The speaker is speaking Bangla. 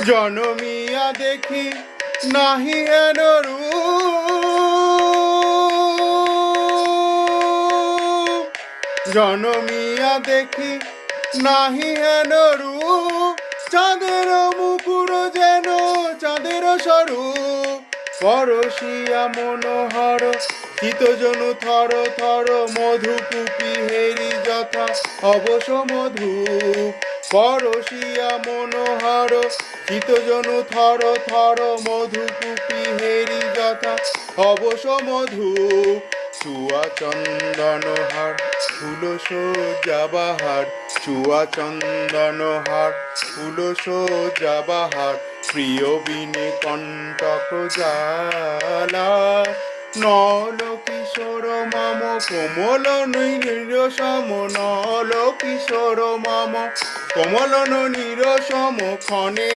জনমিয়া দেখি নাহি হেন রূপ, জনমিয়া দেখি নাহি হেন রূপ, চাঁদের মুকুর যেন চাঁদের স্বরূপ, পরশিয়া মনোহর শীতজনু থর থর, মধুকুপি হেরি যথা অবশ মধু, পরশিয়া মনোহর শীতজনু থর থর, মধুকুপি হেরি যথা অবশ মধু, চুয়া চন্দন হার ফুল সজ্জাবাহার, চুয়া চন্দন হার ফুল সজ্জাবাহার, প্রিয় বিনে কণ্টক জ্বালা, নল কিশোর মম কোমল নিরসম, নল কিশোর মম কোমল নিরসম, ক্ষণে